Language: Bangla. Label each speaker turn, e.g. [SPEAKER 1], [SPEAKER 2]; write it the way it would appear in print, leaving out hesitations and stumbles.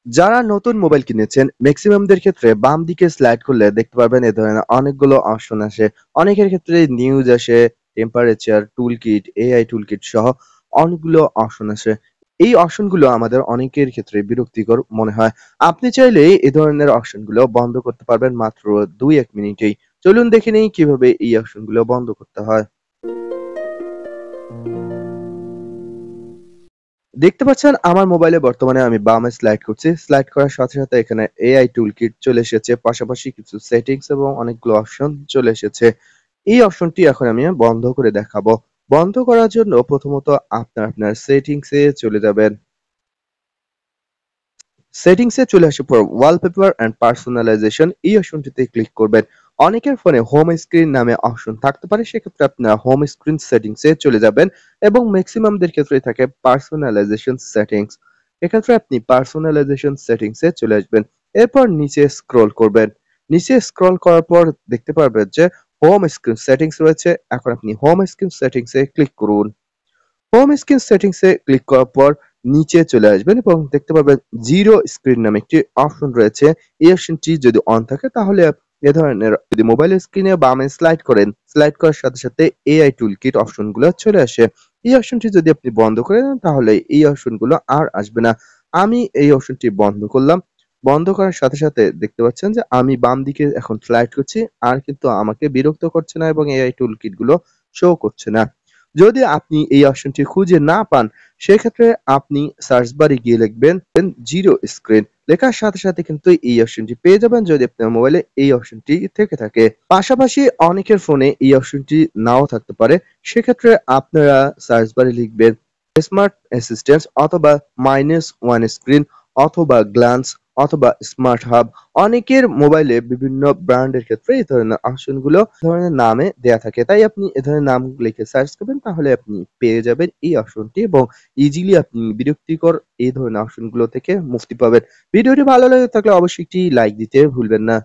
[SPEAKER 1] যারা নতুন মোবাইল কিনেছেন ম্যাক্সিমামদের ক্ষেত্রে বাম দিকে স্লাইড করলে দেখতে পারবেন এ ধরনের অনেকগুলো অপশন আসে। অনেকের ক্ষেত্রে নিউজ আসে, টেম্পারেচার, টুলকিট, এআই টুলকিট সহ অনেকগুলো অপশন আসে। এই অপশনগুলো আমাদের অনেকের ক্ষেত্রে বিরক্তিকর মনে হয়। আপনি চাইলে এ ধরনের অপশনগুলো বন্ধ করতে পারবেন মাত্র ২-১ মিনিটেই। চলুন দেখে নেই কিভাবে এই অপশনগুলো বন্ধ করতে হয়। দেখতে পাচ্ছেন আমার মোবাইলে বর্তমানে আমি বামে স্লাইড করছি। স্লাইড করার সাথে এখানে এআই টুলকিট চলে এসেছে। পাশাপাশি কিছু সেটিংস এবং অনেকগুলো অপশন চলে এসেছে। এই অপশনটি এখন আমি বন্ধ করে দেখাবো। বন্ধ করার জন্য প্রথমত আপনার সেটিংস এ চলে যাবেন। সেটিংস এ চলে আসার পর ওয়ালপেপার অ্যান্ড পার্সোনালাইজেশন এই অপশনটিতে ক্লিক করবেন। অনেকের ফোনে হোম স্ক্রিন নামে অপশন থাকতে পারে, সেক্ষেত্রে আপনারা হোম স্ক্রিন সেটিংস এ চলে যাবেন এবং ম্যাক্সিমামদের ক্ষেত্রেই থাকে পার্সোনালাইজেশন সেটিংস। এক্ষেত্রে আপনি পার্সোনালাইজেশন সেটিংস এ চলে আসবেন। এরপর নিচে স্ক্রল করবেন। নিচে স্ক্রল করার পর দেখতে পারবেন যে হোম স্ক্রিন সেটিংস রয়েছে। এখন আপনি হোম স্ক্রিন সেটিংস এ ক্লিক করুন। হোম স্ক্রিন সেটিংস এ ক্লিক করার পর নিচে চলে আসবেন এবং দেখতে পাবেন জিরো স্ক্রিন নামে একটি অপশন রয়েছে। এই অপশনটি যদি অন থাকে তাহলে এ ধরনের যদি মোবাইলের স্ক্রিনে বামে স্লাইড করেন, স্লাইড করার সাথে এআই টুলকিট অপশনগুলো চলে আসে। এই অপশনটি যদি আপনি বন্ধ করে দেন তাহলে এই অপশনগুলো আর আসবে না। আমি এই অপশনটি বন্ধ করলাম। বন্ধ করার সাথে দেখতে পাচ্ছেন যে আমি বাম দিকে এখন স্লাইড করছি। আর কিন্তু আমাকে বিরক্ত করছে না এবং এআই টুলকিট গুলো শো করছে না। যদি আপনি এই অপশনটি খুঁজে না পান, সেক্ষেত্রে আপনি সার্চ বারে গিয়ে লিখবেন জিরো স্ক্রিন। লেখার সাথে কিন্তু এই অপশনটি পেয়ে যাবেন যদি আপনার মোবাইলে এই অপশনটি থেকে থাকে। পাশাপাশি অনেকের ফোনে এই অপশনটি নাও থাকতে পারে। সেক্ষেত্রে আপনারা সার্চ বারে লিখবেন স্মার্ট অ্যাসিস্ট্যান্স অথবা -1 স্ক্রিন অথবা গ্ল্যান্স অথবা স্মার্ট হাব। অনেকের মোবাইলে বিভিন্ন ব্র্যান্ডের ক্ষেত্রে এই ধরনের অপশনগুলো ধরনের নামে দেয়া থাকে। তাই আপনি এ ধরনের নাম লিখে সার্চ করবেন তাহলে আপনি পেয়ে যাবেন এই অপশনটি এবং ইজিলি আপনি বিরক্তিকর এই ধরনের অপশনগুলো থেকে মুক্তি পাবেন। ভিডিওটি ভালো লেগে থাকলে অবশ্যই একটি লাইক দিতে ভুলবেন না।